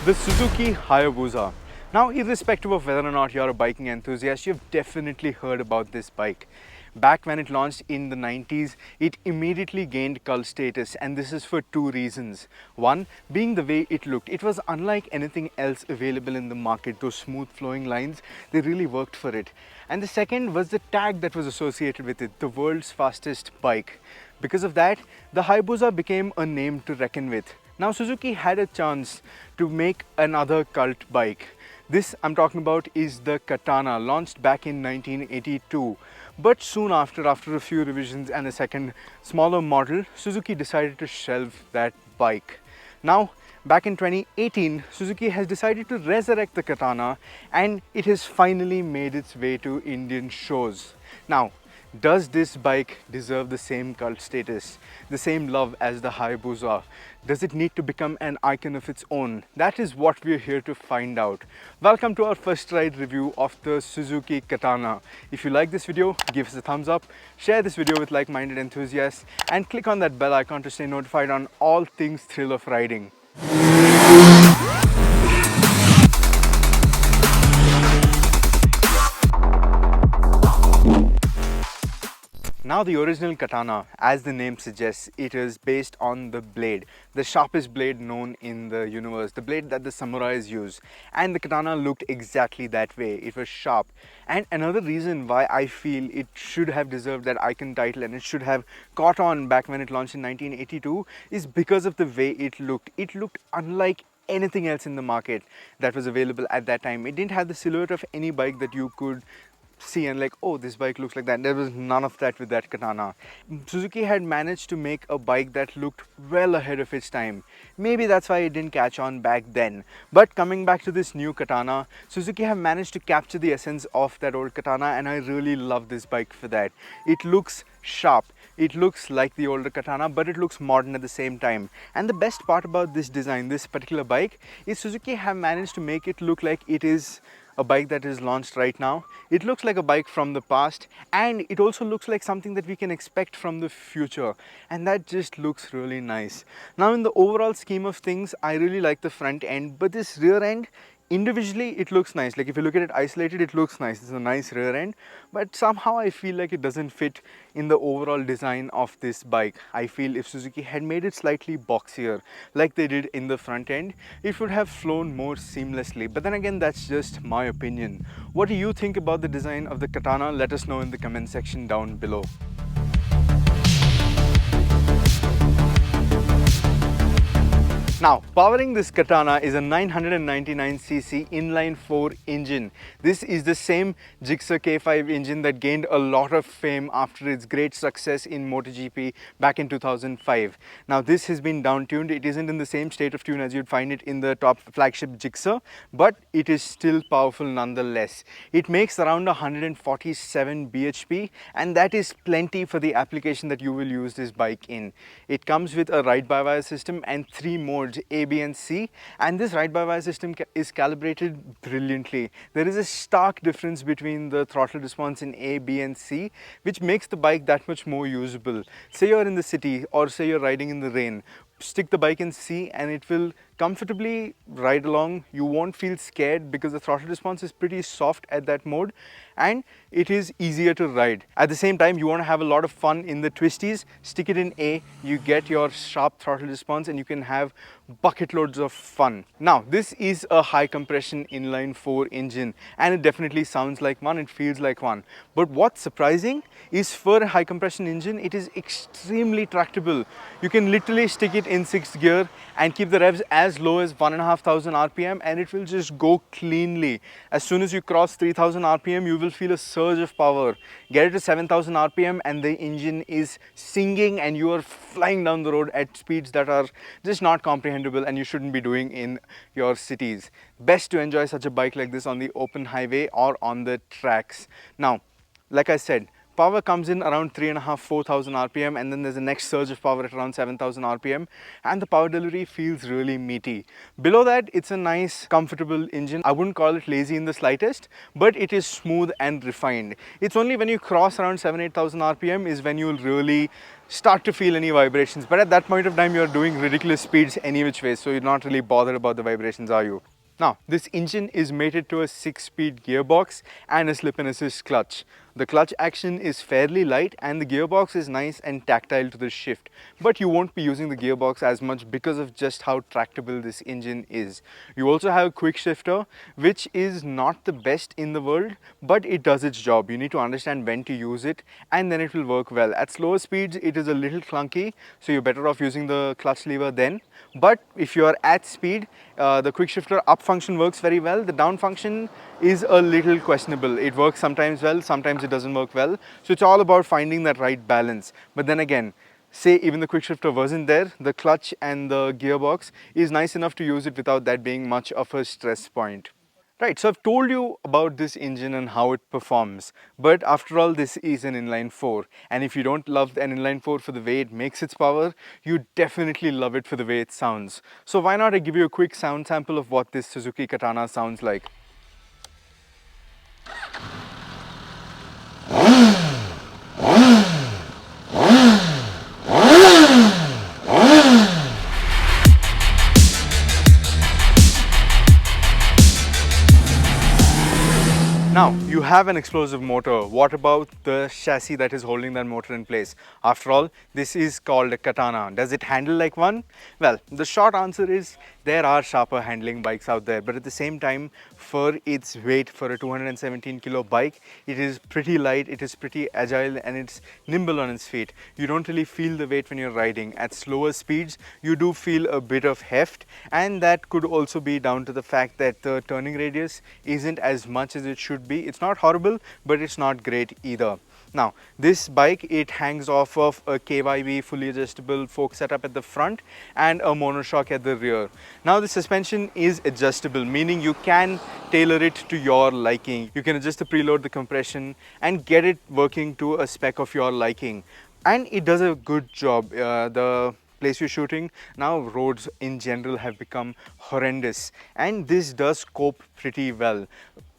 The Suzuki Hayabusa. Now, irrespective of whether or not you're a biking enthusiast, you've definitely heard about this bike. Back when it launched in the 90s, it immediately gained cult status, and this is for two reasons. One, being the way it looked. It was unlike anything else available in the market. Those smooth flowing lines, they really worked for it. And the second was the tag that was associated with it, the world's fastest bike. Because of that, the Hayabusa became a name to reckon with. Now Suzuki had a chance to make another cult bike. This I'm talking about is the Katana, launched back in 1982. But soon after a few revisions and a second smaller model, Suzuki decided to shelve that bike. Now, back in 2018, Suzuki has decided to resurrect the Katana, and it has finally made its way to Indian shows. Now, does this bike deserve the same cult status, the same love as the Hayabusa? Does it need to become an icon of its own? That is what we're here to find out. Welcome to our first ride review of the Suzuki Katana. If you like this video, give us a thumbs up, share this video with like-minded enthusiasts, and click on that bell icon to stay notified on all things thrill of riding. Now the original Katana, as the name suggests, it is based on the blade, the sharpest blade known in the universe, the blade that the samurais use. And the Katana looked exactly that way. It was sharp. And another reason why I feel it should have deserved that icon title and it should have caught on back when it launched in 1982 is because of the way it looked. It looked unlike anything else in the market that was available at that time. It didn't have the silhouette of any bike that you could see and like, oh, this bike looks like that. There was none of that with that Katana. Suzuki had managed to make a bike that looked well ahead of its time. Maybe that's why it didn't catch on back then. But coming back to this new Katana, Suzuki have managed to capture the essence of that old Katana, and I really love this bike for that. It looks sharp. It looks like the older Katana, but it looks modern at the same time. And the best part about this design, this particular bike, is Suzuki have managed to make it look like it is a bike that is launched right now. It looks like a bike from the past, and it also looks like something that we can expect from the future, and that just looks really nice. Now, in the overall scheme of things, I really like the front end, but this rear end, individually it looks nice. Like if you look at it isolated, it looks nice. It's a nice rear end, but somehow I feel like it doesn't fit in the overall design of this bike. I feel if Suzuki had made it slightly boxier like they did in the front end, it would have flown more seamlessly. But then again, that's just my opinion. What do you think about the design of the Katana? Let us know in the comment section down below. Now, powering this Katana is a 999cc inline-4 engine. This is the same Gixxer K5 engine that gained a lot of fame after its great success in MotoGP back in 2005. Now, this has been down-tuned. It isn't in the same state of tune as you'd find it in the top flagship Gixxer, but it is still powerful nonetheless. It makes around 147 bhp, and that is plenty for the application that you will use this bike in. It comes with a ride-by-wire system and 3 modes, A, B and C, and this ride-by-wire system is calibrated brilliantly. There is a stark difference between the throttle response in A, B and C, which makes the bike that much more usable. Say you're in the city or say you're riding in the rain, stick the bike in C and it will comfortably ride along. You won't feel scared because the throttle response is pretty soft at that mode, and it is easier to ride. At the same time, you want to have a lot of fun in the twisties, stick it in A, you get your sharp throttle response and you can have bucket loads of fun. Now, this is a high compression inline-4 engine, and it definitely sounds like one, it feels like one. But what's surprising is for a high compression engine, it is extremely tractable. You can literally stick it in 6th gear and keep the revs as low as 1,500 RPM and it will just go cleanly. As soon as you cross 3,000 RPM, you will feel a surge of power. Get it to 7,000 RPM and the engine is singing and you are flying down the road at speeds that are just not comprehensible and you shouldn't be doing in your cities. Best to enjoy such a bike like this on the open highway or on the tracks. Now, like I said, Power comes in around 3.5, 4,000 RPM, and then there's a next surge of power at around 7,000 RPM, and the power delivery feels really meaty. Below that, it's a nice, comfortable engine. I wouldn't call it lazy in the slightest, but it is smooth and refined. It's only when you cross around 7,000, 8,000 RPM is when you'll really start to feel any vibrations. But at that point of time, you're doing ridiculous speeds any which way, so you're not really bothered about the vibrations, are you? Now, this engine is mated to a 6-speed gearbox and a slip and assist clutch. The clutch action is fairly light and the gearbox is nice and tactile to the shift. But you won't be using the gearbox as much because of just how tractable this engine is. You also have a quick shifter, which is not the best in the world, but it does its job. You need to understand when to use it and then it will work well. At slower speeds, it is a little clunky, so you're better off using the clutch lever then. But if you are at speed, the quick shifter up function works very well. The down function is a little questionable. It works sometimes well, sometimes it doesn't work well. So it's all about finding that right balance. But then again, say even the quick shifter wasn't there, the clutch and the gearbox is nice enough to use it without that being much of a stress point. Right, so I've told you about this engine and how it performs, but after all, this is an inline 4, and if you don't love an inline 4 for the way it makes its power, you definitely love it for the way it sounds. So why not I give you a quick sound sample of what this Suzuki Katana sounds like. Now, you have an explosive motor. What about the chassis that is holding that motor in place? After all, this is called a Katana. Does it handle like one? Well, the short answer is there are sharper handling bikes out there, but at the same time, for its weight, for a 217 kilo bike, it is pretty light, it is pretty agile, and it's nimble on its feet. You don't really feel the weight when you're riding. At slower speeds, you do feel a bit of heft, and that could also be down to the fact that the turning radius isn't as much as it should be. It's not horrible, but it's not great either. Now, this bike, it hangs off of a KYB fully adjustable fork setup at the front and a monoshock at the rear. Now, the suspension is adjustable, meaning you can tailor it to your liking. You can adjust the preload, the compression, and get it working to a spec of your liking. And it does a good job. The place you're shooting, now roads in general have become horrendous, and this does cope pretty well.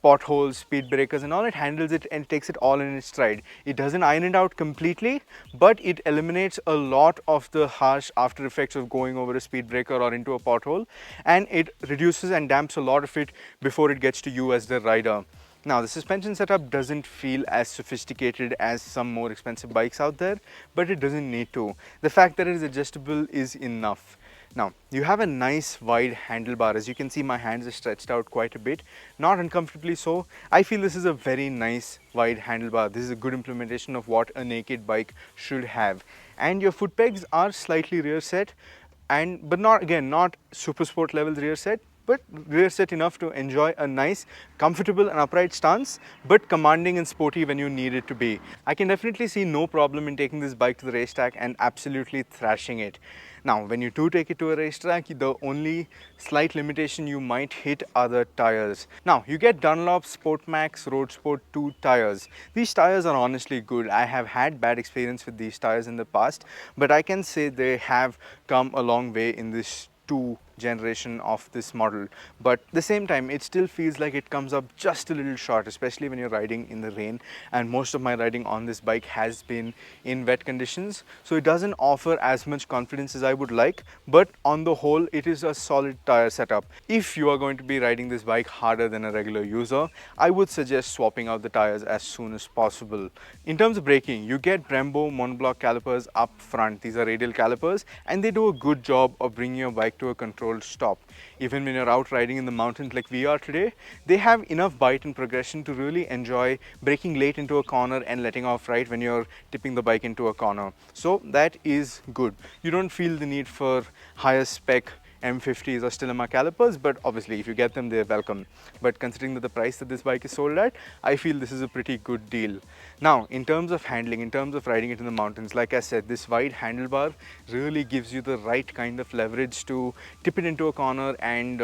Potholes, speed breakers and all, it handles it and takes it all in its stride. It doesn't iron it out completely, but it eliminates a lot of the harsh after effects of going over a speed breaker or into a pothole, and it reduces and damps a lot of it before it gets to you as the rider. Now, the suspension setup doesn't feel as sophisticated as some more expensive bikes out there, but it doesn't need to. The fact that it is adjustable is enough. Now, you have a nice wide handlebar. As you can see, my hands are stretched out quite a bit, not uncomfortably so. I feel this is a very nice wide handlebar. This is a good implementation of what a naked bike should have. And your foot pegs are slightly rear set, but not super sport levels rear set, but rear set enough to enjoy a nice, comfortable and upright stance, but commanding and sporty when you need it to be. I can definitely see no problem in taking this bike to the racetrack and absolutely thrashing it. Now, when you do take it to a racetrack, the only slight limitation you might hit are the tires. Now, you get Dunlop Sport Max Road Sport 2 tires. These tires are honestly good. I have had bad experience with these tires in the past, but I can say they have come a long way in this 2 generation of this model, but at the same time it still feels like it comes up just a little short, especially when you're riding in the rain, and most of my riding on this bike has been in wet conditions, so it doesn't offer as much confidence as I would like, but on the whole it is a solid tire setup. If you are going to be riding this bike harder than a regular user, I would suggest swapping out the tires as soon as possible. In terms of braking, you get Brembo monoblock calipers up front. These are radial calipers and they do a good job of bringing your bike to a controlled stop. Even when you're out riding in the mountains like we are today, they have enough bite and progression to really enjoy braking late into a corner and letting off right when you're tipping the bike into a corner. So that is good. You don't feel the need for higher spec M50s or Stilema calipers, but obviously if you get them, they're welcome. But considering that the price that this bike is sold at, I feel this is a pretty good deal. Now, in terms of handling, in terms of riding it in the mountains, like I said, this wide handlebar really gives you the right kind of leverage to tip it into a corner and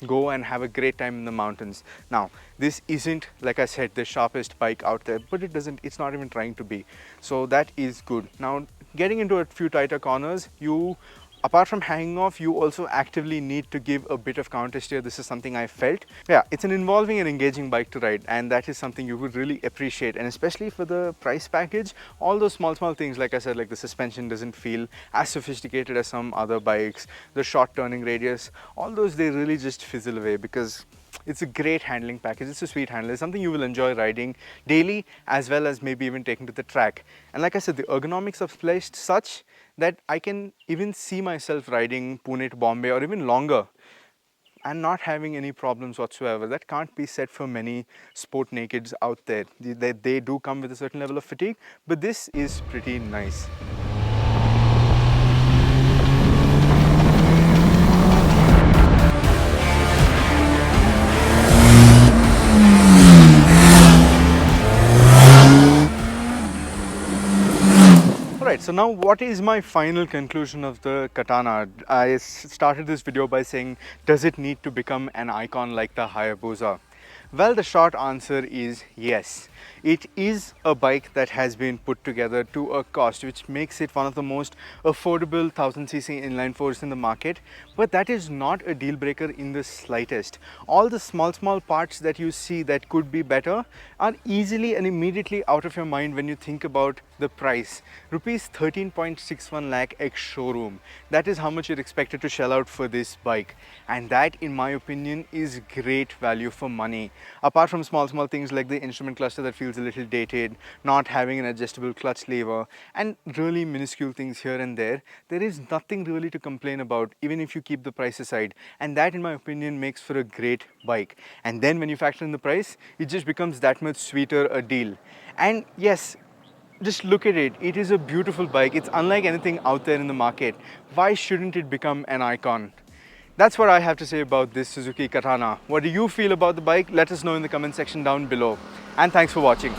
go and have a great time in the mountains. Now, this isn't, like I said, the sharpest bike out there, but it's not even trying to be. So that is good. Now, getting into a few tighter corners, apart from hanging off, you also actively need to give a bit of counter steer. This is something I felt. Yeah, it's an involving and engaging bike to ride, and that is something you would really appreciate. And especially for the price package, all those small things, like I said, like the suspension doesn't feel as sophisticated as some other bikes, the short turning radius, all those, they really just fizzle away because it's a great handling package. It's a sweet handle. It's something you will enjoy riding daily as well as maybe even taking to the track. And like I said, the ergonomics are placed such that I can even see myself riding Pune to Bombay or even longer and not having any problems whatsoever. That can't be said for many sport nakeds out there. They do come with a certain level of fatigue, but this is pretty nice. Alright, so now what is my final conclusion of the Katana? I started this video by saying, does it need to become an icon like the Hayabusa? Well, the short answer is yes. It is a bike that has been put together to a cost which makes it one of the most affordable 1000cc inline fours in the market, but that is not a deal breaker in the slightest. All the small parts that you see that could be better are easily and immediately out of your mind when you think about the price. Rupees 13.61 lakh ex showroom. That is how much you're expected to shell out for this bike, and that, in my opinion, is great value for money. Apart from small things like the instrument cluster that feels a little dated, not having an adjustable clutch lever, and really minuscule things here and there is nothing really to complain about, even if you keep the price aside. And that, in my opinion, makes for a great bike. And then when you factor in the price, it just becomes that much sweeter a deal. And yes, just look at it. It is a beautiful bike. It's unlike anything out there in the market. Why shouldn't it become an icon? That's what I have to say about this Suzuki Katana. What do you feel about the bike? Let us know in the comment section down below. And thanks for watching.